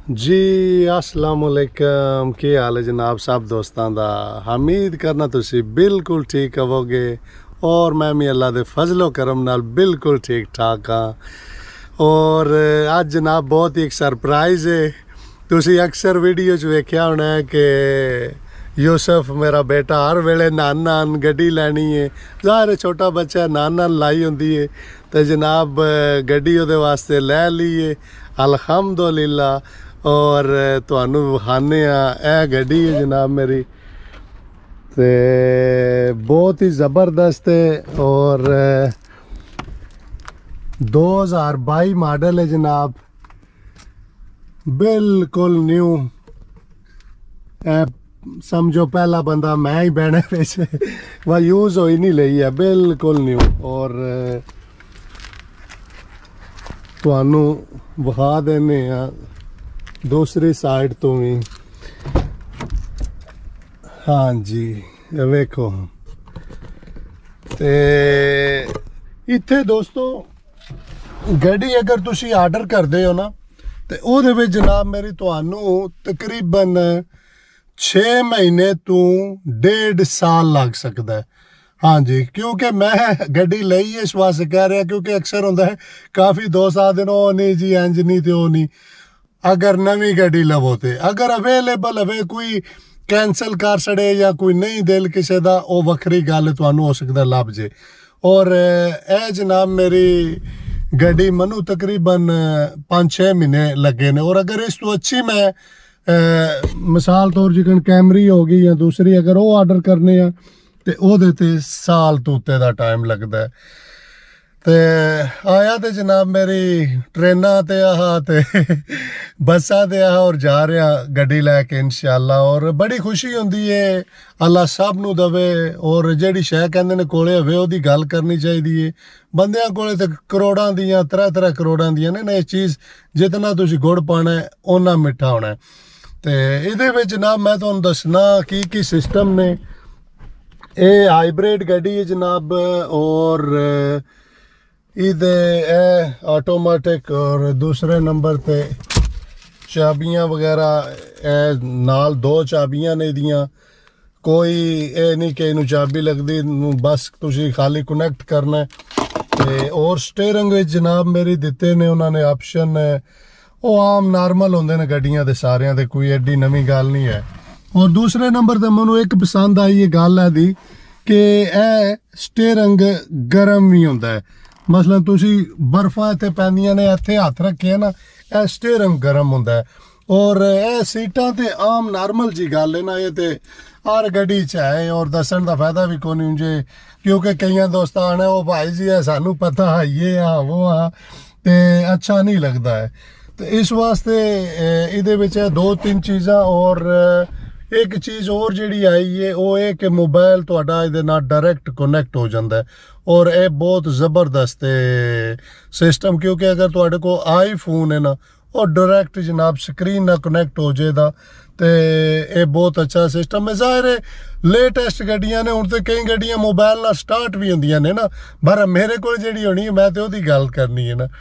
जी अस्सलाम वालेकुम की हाल है जनाब सब दोस्तों का। उम्मीद करना तुसी बिल्कुल ठीक होवोगे और मैं भी अल्लाह दे फजलो करम नाल बिल्कुल ठीक ठाक हाँ। और आज जनाब बहुत ही एक सरप्राइज़ है। तुसी अक्सर वीडियो च वेख्या होना है कि यूसुफ मेरा बेटा हर वेले नान नान गड्डी लैनी है, ज़ाहिर है छोटा बच्चा नान नान लाई होंदी है, तो जनाब गड्डी उहदे वास्ते लै ली है अल्हम्दुलिल्लाह। और तुहानू विखाने आ गड्डी है जनाब मेरी, तो बहुत ही ज़बरदस्त है और 2022 मॉडल है जनाब, बिल्कुल न्यू। समझो पहला बंदा मैं ही बहने पे वह यूज़ हो ही नहीं रही है, बिल्कुल न्यू। और तुहानू विखा देने दूसरी साइड तो भी। हाँ जी वेखो, ते इत्थे दोस्तों गड्डी अगर तुसी आर्डर करते हो ना, तो ओहदे विच जनाब मेरी तुहानू तकरीबन 6 महीने तो 1.5 साल लग सकता है। हाँ जी, क्योंकि मैं गड्डी लई इस वास्ते कह रहा, क्योंकि अक्सर होंदा है काफ़ी दोस्त आते हैं ओ नहीं जी इंज नहीं तो नहीं। अगर नवी गड्डी लवो तो अगर अवेलेबल हवे कोई कैंसल कर छड़े या कोई नहीं दिल किसी का, वो वक्री गल तुहानू हो सकता लभ जे। और ए जनाब मेरी गड्डी मनु तकरीबन 5-6 महीने लगे ने। और अगर इस तो अच्छी मैं मिसाल तौर जिकन कैमरी होगी या दूसरी अगर वो आर्डर करने हैं तो ओहदे ते साल तो उत्ते दा टाइम लगता है। ते आया तो जनाब मेरी ट्रेना ते आह ते बसा ते आह और जा रहा गड्डी लैके इंशाअल्लाह। और बड़ी खुशी होंदी है, अल्लाह सब नू दवे। और जेड़ी शै कहंदे ने कोले हवे ओहदी गल करनी चाहिदी है। बंदियां कोले ते करोड़ां दियां 3-3 करोड़ां दियां ने ये चीज़, जितना तुसी गुड़ पाना है उन्ना मिठा होना है। तो ये जनाब मैं तुहानू दसना की सिस्टम ने। ये हाइब्रिड गड्डी है जनाब, और इधे ऑटोमेटिक। और दूसरे नंबर पे चाबियां वगैरह नाल 2 चाबियां ने दियां, कोई ये नहीं कि इनू चाबी लगती, बस तुसी खाली कनैक्ट करना है। और स्टेयरिंग विच जनाब मेरी दिते ने उन्होंने ऑप्शन, वो आम नॉर्मल होंदे ने गड्डियां दे सारियां दे, कोई एडी नवी गल नहीं है। और दूसरे नंबर ते मैनू एक पसंद आई ये गल है दी कि ए स्टेयरिंग गर्म भी होंदा है। मसलन तुसी बर्फां इत्थे पैंदियां ने, इत्थे हत्थ रखे ना, ए स्टेयरिंग गर्म होंदा है। और ए सीटां ते आम नॉर्मल जी गल है ना, ये ते हर गड्डी च है। और दसन का फायदा भी कोई नहीं जे, क्योंकि कई दोस्त आने वो भाई जी है सानू पता है ये हाँ वो हाँ, तो अच्छा नहीं लगता है। तो इस वास्ते इहदे विच 2-3 चीज़ां। और एक चीज़ और जी आई है वो है कि मोबाइल तुहाडा इहदे नाल डायरैक्ट कनैक्ट हो जाता है। और ये बहुत ज़बरदस्त सिस्टम, क्योंकि अगर तुहाडे को आईफोन है ना, और डायरैक्ट जनाब स्क्रीन ना कनैक्ट हो जाएगा, तो ये बहुत अच्छा सिस्टम है। ज़ाहिर है लेटेस्ट गड्डियां ने, हुण तो कई गड्डियां मोबाइल ना स्टार्ट भी होंदियां ने ना, पर मेरे को जी होनी है मैं तो ओहदी गल करनी है ना। तो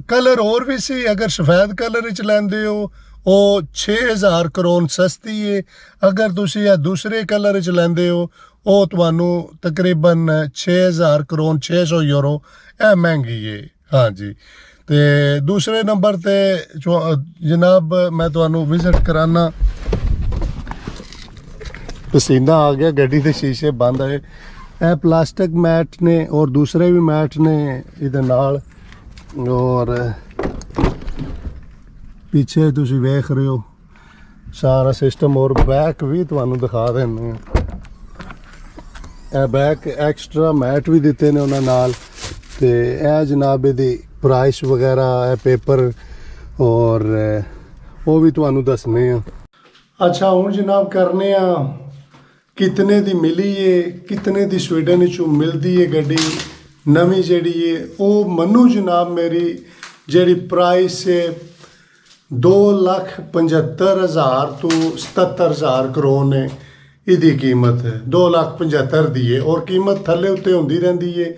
कलर और भी सी, अगर सफेद कलर च लैंदे हो वो 6000 करोन सस्ती है। अगर तुसी दूसरे कलर च लैंदे हो वो तुहानू तकरीबन 6000 करोन 600 यूरो ए महंगी है। हाँ जी, तो दूसरे नंबर ते जनाब मैं तुहानू विजिट कराना। पसीना आ गया, गड्डी के शीशे बंद है। ए प्लास्टिक मैट ने और दूसरे भी मैट ने इहदे नाल। और पीछे तुसी वेख रहे हो सारा सिस्टम। और बैक भी तुहानू दिखा देने, बैक एक्स्ट्रा मैट भी दिते ने उन्होंने नाल। ते ए जनाब इहदी प्राइस वगैरह पेपर और वो भी तुहानू दसने। अच्छा हुण जनाब करने कितने दी मिली है, कितने दी स्वीडन चू मिलती है गड्डी नवी जी है। वो मनु जनाब मेरी जी प्राइस है 2,75,000 तो 77,000 करोन है। इसकी कीमत 2,75,000 दी है। और कीमत थले उत्ते होंदी रहिंदी है।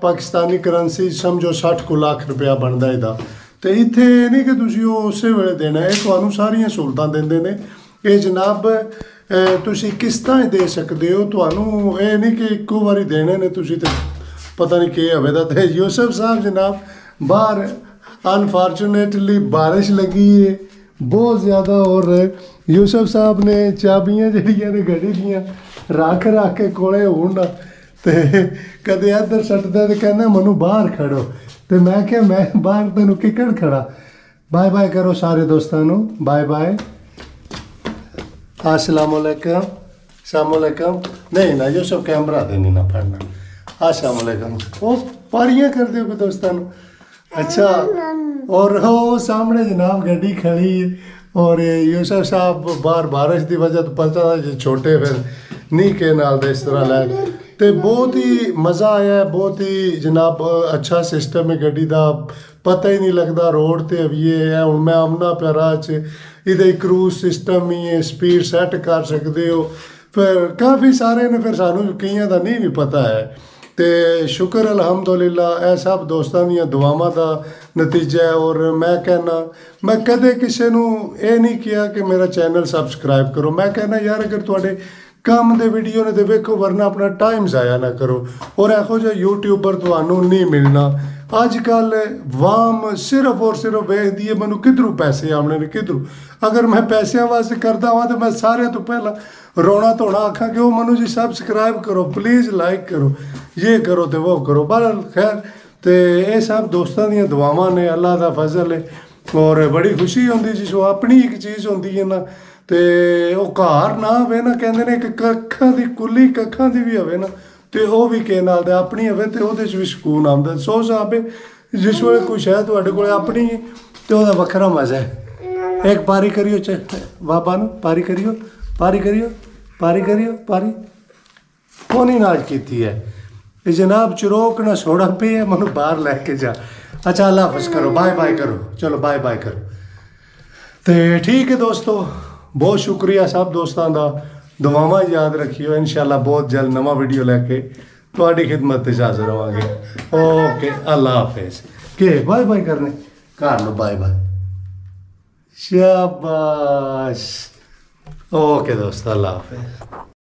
पाकिस्तानी करंसी समझो 60 लाख रुपया बनता इहदा। ਤੇ ਇੱਥੇ ਇਹ ਨਹੀਂ ਕਿ ਤੁਸੀਂ ਉਹ ਉਸੇ ਵੇਲੇ ਦੇਣਾ, ਇਹ ਤੁਹਾਨੂੰ ਸਾਰੀਆਂ ਸਹੂਲਤਾਂ ਦਿੰਦੇ ਨੇ। ਇਹ ਜਨਾਬ ਤੁਸੀਂ ਕਿਸ਼ਤਾਂ ਹੀ ਦੇ ਸਕਦੇ ਹੋ, ਤੁਹਾਨੂੰ ਇਹ ਨਹੀਂ ਕਿ ਇੱਕੋ ਵਾਰੀ ਦੇਣੇ ਨੇ ਤੁਸੀਂ, ਤੇ ਪਤਾ ਨਹੀਂ ਕੀ ਹੋਵੇ। ਤਾਂ ਯੂਸਫ ਸਾਹਿਬ ਜਨਾਬ ਬਾਹਰ ਅਨਫॉर्चुनेटली ਬਾਰਿਸ਼ ਲੱਗੀ ਹੈ ਬਹੁਤ ਜ਼ਿਆਦਾ, ਔਰ ਯੂਸਫ ਸਾਹਿਬ ਨੇ ਚਾਬੀਆਂ ਜਿਹੜੀਆਂ ਨੇ ਗੱਡੀ ਦੀਆਂ ਰੱਖ ਕੇ ਕੋਲੇ ਹੋਣ, ਤੇ ਕਦੇ ਇੱਧਰ ਸੱਟਦਾ ਤੇ ਕਹਿੰਦਾ ਮੈਨੂੰ ਬਾਹਰ ਖੜੋ, ਤੇ ਮੈਂ ਕਿਹਾ ਮੈਂ ਬਾਹਰ ਤੈਨੂੰ ਕਿੱਕਣ ਖੜਾ। ਬਾਏ ਬਾਏ ਕਰੋ ਸਾਰੇ ਦੋਸਤਾਂ ਨੂੰ, ਬਾਏ ਬਾਏ, अस्सलामुअलैकुम, अस्सलामुअलैकुम। नहीं ना यूसुफ कैमरा दे नहीं ना पढ़ना, अस्सलामुअलैकुम। वो पारियां कर दो दोस्तों। अच्छा, और वो सामने जनाब गड्डी खड़ी है, और यूसुफ साहब बाहर बारिश की वजह तो पता है छोटे फिर नहीं के नाल इस तरह लै, तो बहुत ही मज़ा आया, बहुत ही जनाब अच्छा सिस्टम है गड्डी का, पता ही नहीं लगता रोड ते अविए है। हूँ मैं आमना पे राह च, ਇਹਦੇ क्रूज सिस्टम ही है, स्पीड सैट कर सकते हो, फिर काफ़ी सारे ने, फिर सानू कईयां दा नहीं भी पता है। तो शुक्र अलहमदुलिल्लाह ਇਹ सब दोस्तों ਦੀਆਂ दुआवां ਦਾ नतीजा है। और मैं कहना, मैं कदे किसी ਨੂੰ ਇਹ नहीं किया कि मेरा चैनल सबसक्राइब करो, मैं कहना यार अगर ਤੁਹਾਡੇ ਕੰਮ ਦੇ ਵੀਡੀਓ ਨੇ ਤੇ ਵੇਖੋ, ਵਰਨਾ ਆਪਣਾ ਟਾਈਮ ਜ਼ਾਇਆ ਨਾ ਕਰੋ। ਔਰ ਇਹੋ ਜਿਹਾ ਯੂਟਿਊਬਰ ਤੁਹਾਨੂੰ ਨਹੀਂ ਮਿਲਣਾ ਅੱਜ ਕੱਲ। ਵਾਮ ਸਿਰਫ ਔਰ ਸਿਰਫ ਵੇਖਦੀ ਹੈ ਮੈਨੂੰ ਕਿੱਧਰੋਂ ਪੈਸੇ ਆਉਣੇ ਨੇ, ਕਿੱਧਰੋਂ। ਅਗਰ ਮੈਂ ਪੈਸਿਆਂ ਵਾਸਤੇ ਕਰਦਾ ਹਾਂ ਤਾਂ ਮੈਂ ਸਾਰਿਆਂ ਤੋਂ ਪਹਿਲਾਂ ਰੋਣਾ ਧੋਣਾ ਆਖਾਂ ਕਿ ਉਹ ਮੈਨੂੰ ਜੀ ਸਬਸਕ੍ਰਾइब करो, प्लीज़ लाइक करो, ये करो तो वो करो। बहरहाल खैर, तो ये सब दोस्तों ਦੀਆਂ दुआवां ने, अल्लाह ਦਾ फजल है। और बड़ी खुशी होंदी जिस अपनी एक चीज़ होंदी है ना, तो ਉਹ ਘਰ ਨਾ ਹੋਵੇ ਨਾ, ਕਹਿੰਦੇ ਨੇ ਕਿ ਕੱਖਾਂ ਦੀ ਕੁੱਲੀ ਕੱਖਾਂ ਦੀ ਵੀ ਹੋਵੇ ਨਾ, ਤੇ ਉਹ ਵੀ ਕਿਸੇ ਨਾਲ ਦਾ ਆਪਣੀ ਹੋਵੇ, ਤੇ ਉਹਦੇ 'ਚ ਵੀ ਸਕੂਨ ਆਉਂਦਾ। ਸੋ ਸਾਹਬੇ ਜਿਸ ਵੇਲੇ ਕੋਈ ਸ਼ਾਇਦ ਤੁਹਾਡੇ ਕੋਲ ਆਪਣੀ ਤੇ ਉਹਦਾ ਵੱਖਰਾ ਮਜ਼ਾ ਹੈ। ਇੱਕ ਪਾਰੀ ਕਰਿਓ ਚ ਬਾਬਾ ਨੂੰ, ਪਾਰੀ ਕਰਿਓ, ਪਾਰੀ ਕਰਿਓ, ਪਾਰੀ ਕਰਿਓ, ਪਾਰੀ ਕੋਨੀ ਨਾਜ ਕੀਤੀ ਹੈ ਇਹ ਜਨਾਬ। ਚਰੋਕ ਨਾ ਸੋੜਾ ਪਿਆ, ਮੈਨੂੰ ਬਾਹਰ ਲੈ ਕੇ ਜਾ। ਅੱਛਾ, ਅੱਲਾ ਹਾਫਿਜ਼ ਕਰੋ, ਬਾਏ ਬਾਏ ਕਰੋ, ਚਲੋ ਬਾਏ ਬਾਏ ਕਰੋ। ਤੇ ਠੀਕ ਹੈ ਦੋਸਤੋ, बहुत शुक्रिया सब दोस्तों का, दुआवां याद रखियो। इंशाल्लाह बहुत जल्द नवा वीडियो लैके तुहाडी खिदमत च हाज़र होवांगे। ओके, अल्लाह हाफिज़। के बाय बाय करने घर लो, बाय बाय, शाबाश। ओके दोस्तों, अल्लाह हाफिज़।